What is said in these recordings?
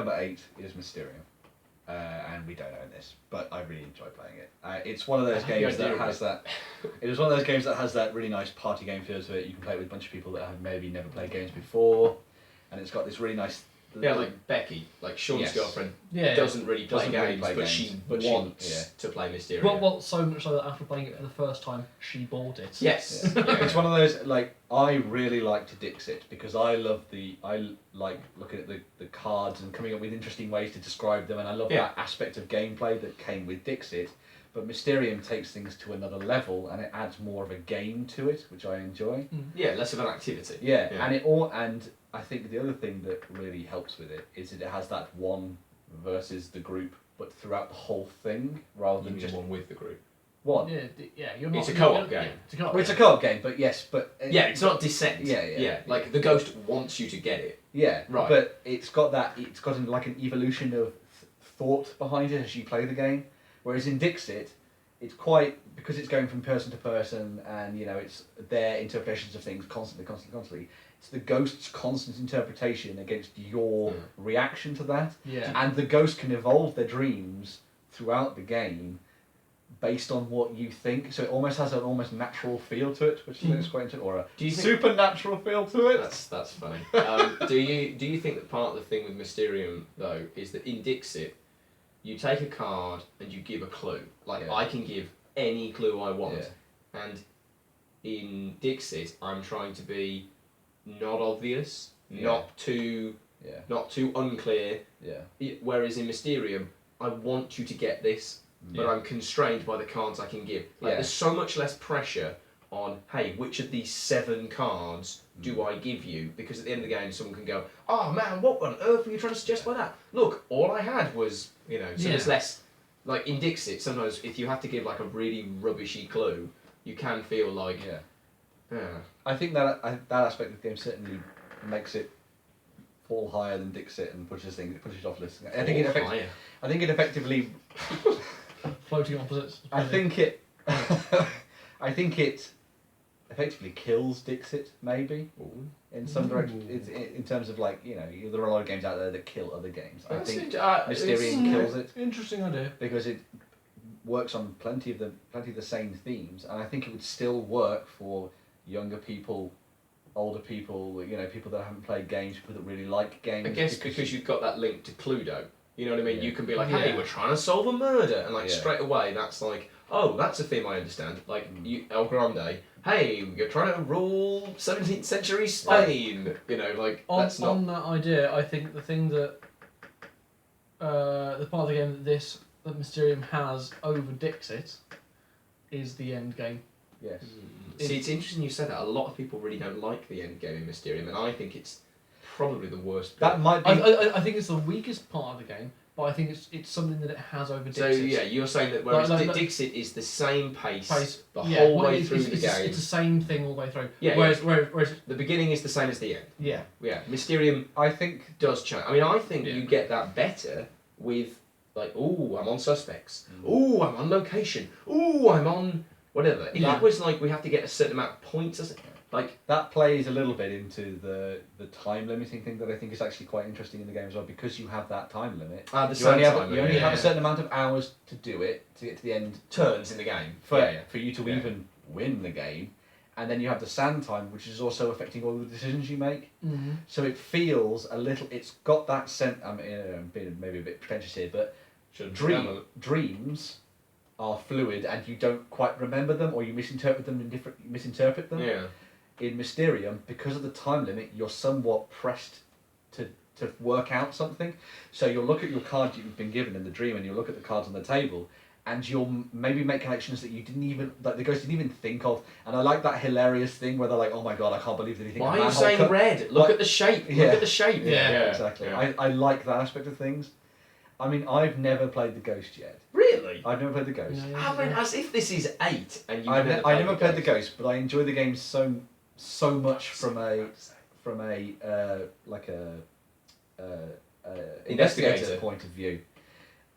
number 8 is Mysterium. And we don't own this, but I really enjoy playing it. It's one of those games that has that. It is one of those games that has that really nice party game feel to it. You can play it with a bunch of people that have maybe never played games before, and it's got this really nice. Yeah, like Becky, like Sean's girlfriend, doesn't really play games, but she wants to play Mysterium. Well, so much so that after playing it for the first time, she bought it. Yes, It's one of those, like, I really liked Dixit because I like looking at the cards and coming up with interesting ways to describe them, and I love that aspect of gameplay that came with Dixit. But Mysterium takes things to another level, and it adds more of a game to it, which I enjoy. Yeah, less of an activity. And I think the other thing that really helps with it is that it has that one versus the group, but throughout the whole thing, rather than just one with the group. One. You're not. It's a co-op game. It's a co-op game, but yes, but it's not Descent. Yeah. Like the ghost wants you to get it. Yeah, right. But it's got like an evolution of thought behind it as you play the game. Whereas in Dixit, it's quite, because it's going from person to person, and it's their interpretations of things constantly. It's the ghost's constant interpretation against your reaction to that. Yeah. And the ghost can evolve their dreams throughout the game based on what you think. So it almost has an almost natural feel to it, which is quite interesting, or a supernatural feel to it. That's funny. Do you think that part of the thing with Mysterium though is that in Dixit, you take a card and you give a clue. Like I can give any clue I want, and in Dixit, I'm trying to be not obvious, not too unclear. Yeah. Whereas in Mysterium, I want you to get this, but I'm constrained by the cards I can give. Like there's so much less pressure on, hey, which of these 7 cards do I give you? Because at the end of the game, someone can go, oh man, what on earth were you trying to suggest by that? Look, all I had was, so there's less, like in Dixit, sometimes if you have to give like a really rubbishy clue, you can feel like, I think that aspect of the game certainly makes it fall higher than Dixit and pushes it off lists. I think it effectively floating opposites. I think it effectively kills Dixit, maybe. Ooh. In some direction, in terms of like, there are a lot of games out there that kill other games. I think Mysterium kills it. Interesting idea. Because it works on plenty of the same themes, and I think it would still work for younger people, older people, people that haven't played games, people that really like games. I guess because you've got that link to Cluedo. You know what I mean? Yeah. You can be like, hey, we're trying to solve a murder, and straight away that's like, oh, that's a theme I understand. Like El Grande, hey, you're trying to rule 17th century Spain. On that idea, I think the thing that the part of the game that Mysterium has over Dixit is the end game. Yes. See, it's interesting you said that. A lot of people really don't like the end game in Mysterium, and I think it's probably the worst. That might be. I think it's the weakest part of the game, but I think it's something that it has over Dixit. So you're saying that whereas Dixit is the same pace the whole way through the game. It's the same thing all the way through. Yeah. Whereas the beginning is the same as the end. Yeah. Yeah. Mysterium, I think, does change. I mean, I think you get that better with like, ooh, I'm on suspects. Ooh, I'm on location. Ooh, I'm on whatever. If it was like we have to get a certain amount of points, or something, like that plays a little bit into the time limiting thing that I think is actually quite interesting in the game as well, because you have that time limit. You only have a certain amount of hours to do it, to get to the end turns in the game for you to even win the game, and then you have the sand time, which is also affecting all the decisions you make. Mm-hmm. So it feels a little. It's got that sense. I'm being maybe a bit pretentious here, but dreams are fluid, and you don't quite remember them, or you misinterpret them. Yeah. In Mysterium, because of the time limit, you're somewhat pressed to work out something. So you'll look at your cards you've been given in the dream, and you'll look at the cards on the table, and you'll maybe make connections that you didn't even, that the ghost didn't even think of. And I like that hilarious thing where they're like, "Oh my god, I can't believe that he thinks." Why are you saying red? Look at the shape. Look at the shape. Yeah, exactly. Yeah. I like that aspect of things. I mean, I've never played the Ghost yet. Really? I've never played the Ghost. No, I mean, as if this is 8 and you've I never played the Ghost, but I enjoy the game so much from a investigator point of view.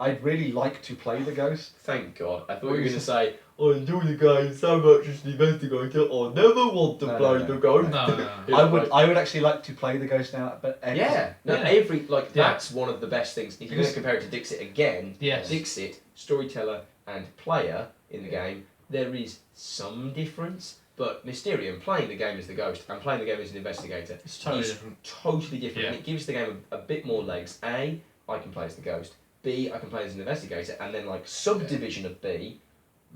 I'd really like to play the Ghost. Thank God. I thought you were going to say, I enjoy the game so much as the investigator, I never want to play the ghost. No. I would actually like to play the Ghost now, but That's one of the best things. If you're going to compare it to Dixit again, Yes. Dixit, storyteller and player in the game, there is some difference. But Mysterium, playing the game as the ghost and playing the game as an investigator, It's totally is different. totally different. Yeah. And it gives the game a bit more legs. A, I can play as the ghost. B, I can play as an investigator. And then like subdivision of B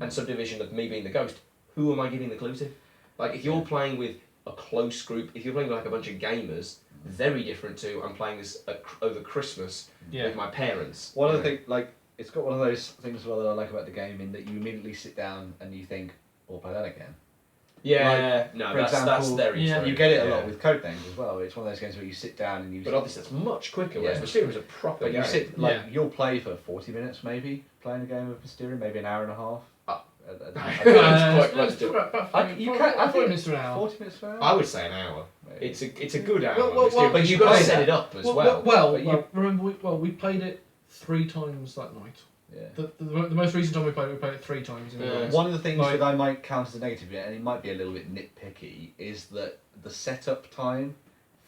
and subdivision of me being the ghost, who am I giving the clue to? Like if you're playing with a close group, if you're playing with like a bunch of gamers, very different to I'm playing this over Christmas with my parents. One of the things, like, it's got one of those things as well that I like about the game in that you immediately sit down and you think, "I'll play that again." Yeah, no, for that's example, very true. You get it a lot with code names as well. It's one of those games where you sit down and you. But obviously, that's much quicker. Whereas Mysterium is a proper But game. you sit you'll play for 40 minutes maybe playing a game of Mysterium, maybe an hour and a half. It's quite close to it. I thought minutes to an hour. 40 minutes per hour. I would say an hour. Maybe. It's a good hour. Well, Mysterium, but you've got to set it up as well. Remember we played it 3 times that night. Yeah. The most recent time we played it 3 times. One of the things that I might count as a negative, and it might be a little bit nitpicky, is that the setup time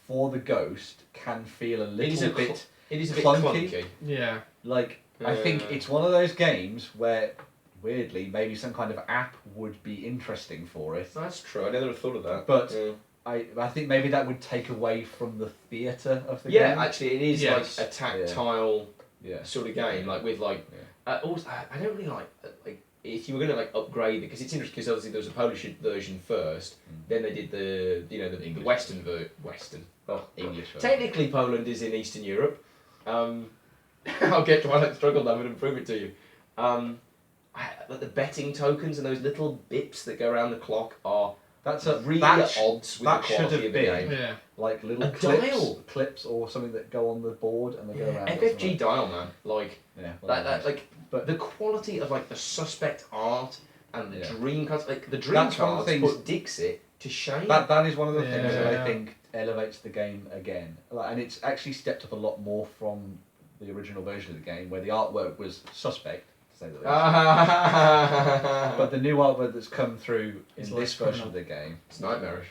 for the ghost can feel a little bit. It is a bit clunky. clunky. Yeah. Like I think it's one of those games where, weirdly, maybe some kind of app would be interesting for it. That's true. I never thought of that. But I think maybe that would take away from the theatre of the game. Yeah, actually, it is like a tactile sort of game, like with like. Also, I don't really like if you were going to like upgrade it because it's interesting because obviously there was a Polish version first, then they did the Western English version. Technically, Poland is in Eastern Europe. I'll get to my struggle now and prove it to you. Like the betting tokens and those little bips that go around the clock are really at odds with the quality of the game. Yeah. Like little A clips or something that go on the board and they go around. FFG dial, man, like but the quality of like the suspect art and the dream cards, like the dream cards put Dixit to shame. That is one of the things that I think elevates the game again, and it's actually stepped up a lot more from the original version of the game where the artwork was suspect. To say the least. But the new artwork that's come through in this version of the game, it's nightmarish.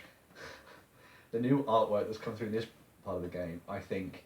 The new artwork that's come through in this part of the game, I think,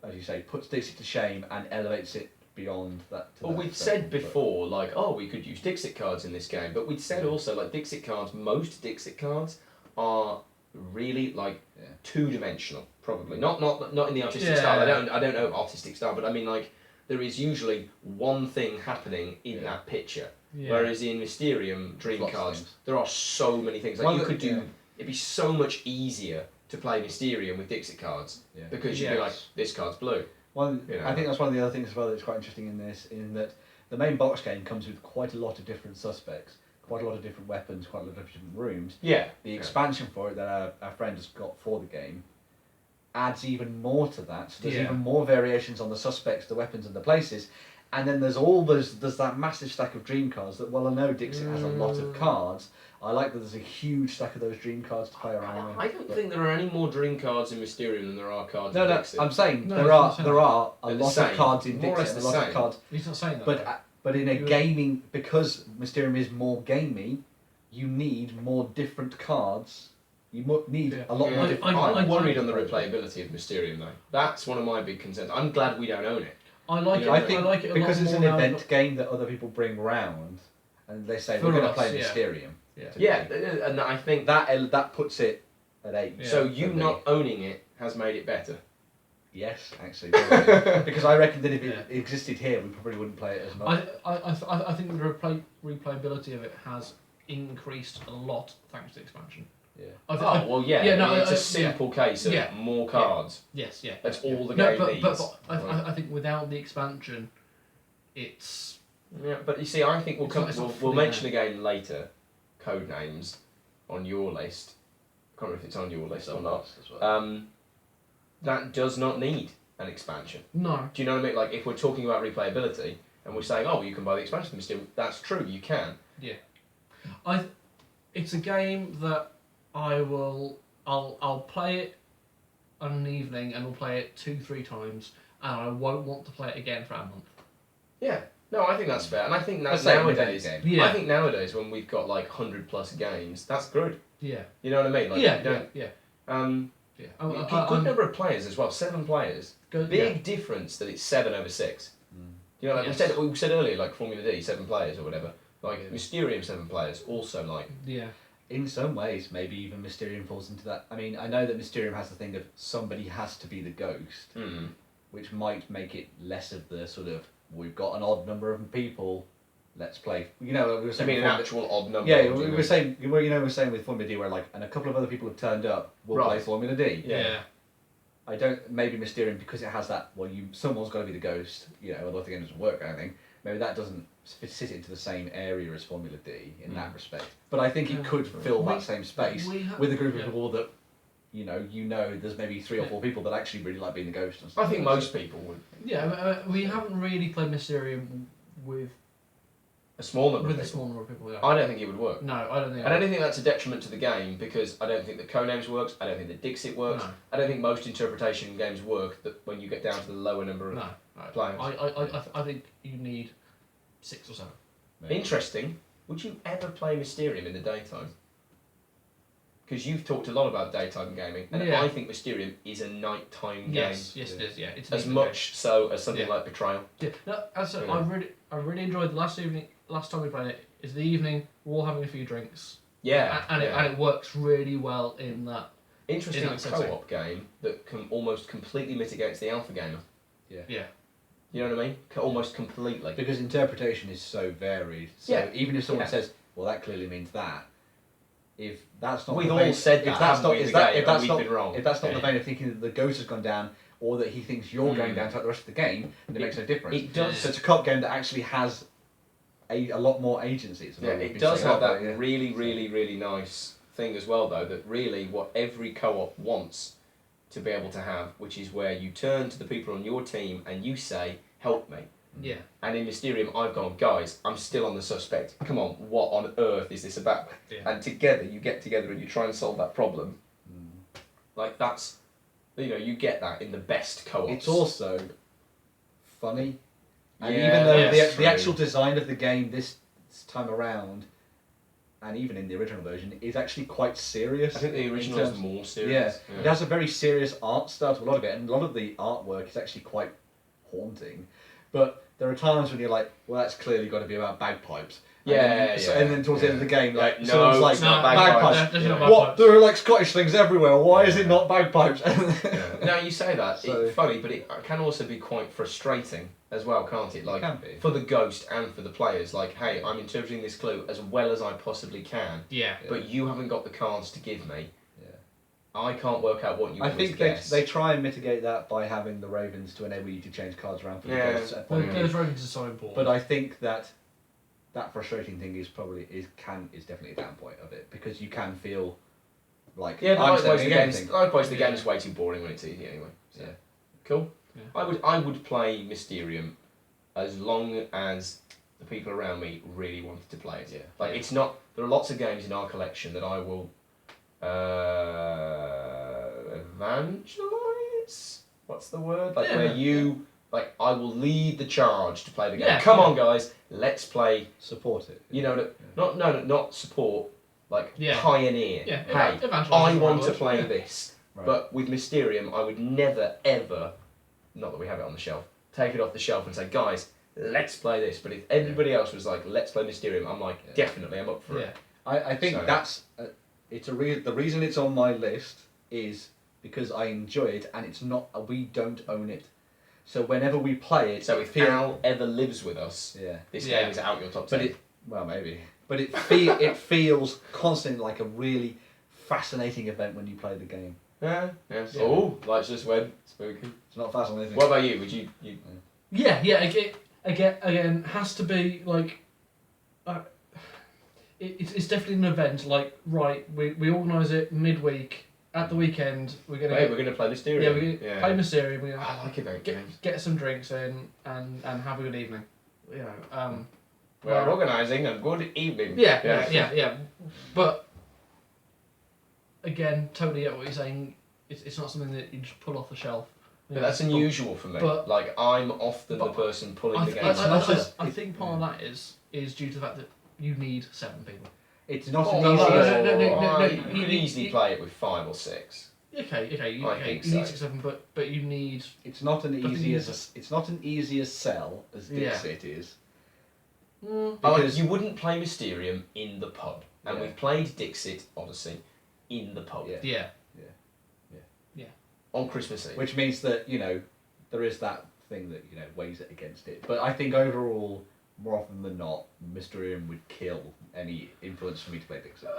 as you say, puts Dixit to shame and elevates it beyond that. Well, we'd said before, like, we could use Dixit cards in this game, but we'd said also, like, Dixit cards, most Dixit cards are really, like, two-dimensional, probably. Not in the artistic style. I don't know artistic style, but I mean, like, there is usually one thing happening in that picture. Yeah. Whereas in Mysterium Dream cards, there are so many things. Like, you could do... It'd be so much easier to play Mysterium with Dixit cards because you'd be like, this card's blue. Well, I think that's one of the other things as well that's quite interesting in this, in that the main box game comes with quite a lot of different suspects, quite a lot of different weapons, quite a lot of different rooms. Yeah. The expansion for it that our friend has got for the game adds even more to that. So there's even more variations on the suspects, the weapons, and the places. And then there's that massive stack of dream cards that, while I know Dixit has a lot of cards, I like that there's a huge stack of those dream cards to play around with. I don't think there are any more dream cards in Mysterium than there are cards in Dixit. I'm saying there are a lot of cards in Dixit, a lot of cards. He's not saying that. But in a gaming, because Mysterium is more gamey, you need more different cards. You need a lot more different cards. I'm worried on the replayability of Mysterium though. That's one of my big concerns. I'm glad we don't own it. I like it. I like it because it's an event now, game that other people bring round, and they say we're going to play Mysterium. And I think that puts it at 8. Yeah. So you not owning it has made it better. Yes, actually, because I reckon that if it existed here, we probably wouldn't play it as much. I think the replayability of it has increased a lot thanks to the expansion. Yeah. It's a simple case of more cards. Yes, yeah. That's all the game needs. But I think without the expansion, it's... Yeah, but you see, I think we'll mention again later, code names on your list. I can't remember if it's on your list or not. That does not need an expansion. No. Do you know what I mean? Like, if we're talking about replayability, and we're saying, you can buy the expansion Mysterium, that's true, you can. Yeah. It's a game that I'll play it on an evening and we'll play it 2-3 times and I won't want to play it again for a month. Yeah. No, I think that's fair, and I think Let's that say an event nowadays, game. Yeah. I think nowadays when we've got like 100+ games, that's good. Yeah. You know what I mean? Like, Yeah. you don't- Yeah. Yeah. Yeah. Good number of players as well. 7 players. Good, Big difference that it's 7/6. You know, like Yes. we said earlier, like Formula D, 7 players or whatever. Like Yeah. Mysterium, 7 players. Also, like Yeah. In some ways, maybe even Mysterium falls into that. I mean, I know that Mysterium has the thing of somebody has to be the ghost, which might make it less of the sort of, we've got an odd number of people, let's play. You know, we were I saying mean, an before actual odd number. yeah, what do we you were mean? saying, well, you know, we were saying with Formula D where like, and a couple of other people have turned up, we'll play Right. Formula D. Yeah. I don't, maybe Mysterium, because it has that, well, someone's got to be the ghost, you know, otherwise the game doesn't work, kind of thing. Maybe that doesn't sit into the same area as Formula D in that respect. But I think it could fill that same space with a group of people that, you know, there's maybe 3 or 4 people that actually really like being the ghost and stuff. I think most people would. Yeah, we haven't really played Mysterium with A small number a of people. small number of people. Yeah. I don't think it would work. No, I don't think. And I don't think that's a detriment to the game because I don't think that Codenames works. I don't think that Dixit works. No. I don't think most interpretation games work that when you get down to the lower number of No, players. I think you need 6 or 7. Maybe. Interesting. Would you ever play Mysterium in the daytime? Because you've talked a lot about daytime gaming, and Yeah. I think Mysterium is a nighttime game. Yes, it is. Yeah, it's an As evening much so as something Yeah. like Betrayal. game. Yeah, no, as I said, Yeah. I really enjoyed the last time we played it. Is the evening, we're all having a few drinks. Yeah. and yeah. it works really well in that. Interesting in that setting. co-op game that can almost completely mitigates the alpha gamer. Yeah. You know what I mean? Almost completely. Because interpretation is so varied. So Yeah. even if someone Yeah. says, well, that clearly means that, if that's not We've the all vein, said if that, that's haven't not, we, in if the that, game, if that's and not, we've been wrong. if that's not Yeah. the vein of thinking that the ghost has gone down, or that he thinks you're going down throughout the rest of the game, then it makes no difference. It does. So it's a co-op game that actually has a lot more agency. It's Yeah, what we've it been does saying have about that it, yeah. really, really, really nice thing as well, though, that really what every co-op wants to be able to have, which is where you turn to the people on your team and you say, help me. Yeah. And in Mysterium, I've gone, guys, I'm still on the suspect. Come on, what on earth is this about? Yeah. And together, you get together and you try and solve that problem. Like, that's, you get that in the best co-ops. It's also funny. And Yeah, even though that's the actual true. design of the game this time around, and even in the original version, is actually quite serious. I think the in original is terms- more serious. Yeah, it has a very serious art style to a lot of it, and a lot of the artwork is actually quite haunting. But there are times when you're like, well, that's clearly got to be about bagpipes. And Yeah, then, and then towards the end of the game, like, No, someone's like, it's not bagpipes. Definitely not Yeah. What? bagpipes. There are like Scottish things everywhere. Why is it Yeah. not bagpipes? Now you say that, So- it's funny, but it can also be quite frustrating as well, can't it? Like can be. for the ghost and for the players. Like, hey, I'm interpreting this clue as well as I possibly can, Yeah. but you haven't got the cards to give me. Yeah. I can't work out what you I want me think to guess. they try and mitigate that by having the ravens to enable you to change cards around for the Yeah. ghosts at point of view. Those ravens are so important. But I think that frustrating thing is definitely a down point of it, because you can feel like yeah, but I'm likewise saying the anything. game's Yeah. game's way too boring when it's easy anyway. So. Yeah. Cool. Yeah. I would play Mysterium as long as the people around me really wanted to play it. Yeah. Like it's not. There are lots of games in our collection that I will evangelize. What's the word? Like Yeah. where you like I will lead the charge to play the game. Yeah, Come yeah. on, guys, let's play. Support it. You know, not support. Like Yeah. pioneer. Yeah, Hey, evangelize I is the want right to word. play Yeah. this. Right. But with Mysterium, I would never ever, not that we have it on the shelf, take it off the shelf and say, guys, let's play this. But if everybody else was like, let's play Mysterium, I'm like, definitely, I'm up for Yeah. it. I think So- that's the reason it's on my list is because I enjoy it, and it's not we don't own it, so whenever we play it, So if Al ever lives with us, yeah, this Yeah. game is out your top but 10. it feels constantly like a really fascinating event when you play the game. Yeah. Yeah. Oh, lights just went. Spooky. It's not fascinating. What about you? Would you? Yeah. Again, has to be like. It's definitely an event. Like, right, we organise it midweek. At the weekend, we're gonna Hey, we're going to play Mysterium. yeah, we're gonna play Mysterium. We're gonna I like event games. get some drinks in and have a good evening. You know. We're organising a good evening. Yeah. But again, totally get what you're saying. It's not something that you just pull off the shelf But that's unusual for me. but- like I'm often the but person pulling I, the th- game. I think part of that is due to the fact that you need 7 people. It's not Oh, an no, easy no, as you could you- easily play it with 5 or 6. Okay, you I think need so. 6, 7, but you need. it's not an But easy you as it's not an easy as sell as Yeah. Dixit is. Mm, But like, Because- you wouldn't play Mysterium in the pub, and Yeah. we've played Dixit Odyssey in the pub Yeah. yeah. on Christmas Eve. Which means that, there is that thing that, weighs it against it. But I think overall, more often than not, Mysterium would kill any influence for me to play Dixit.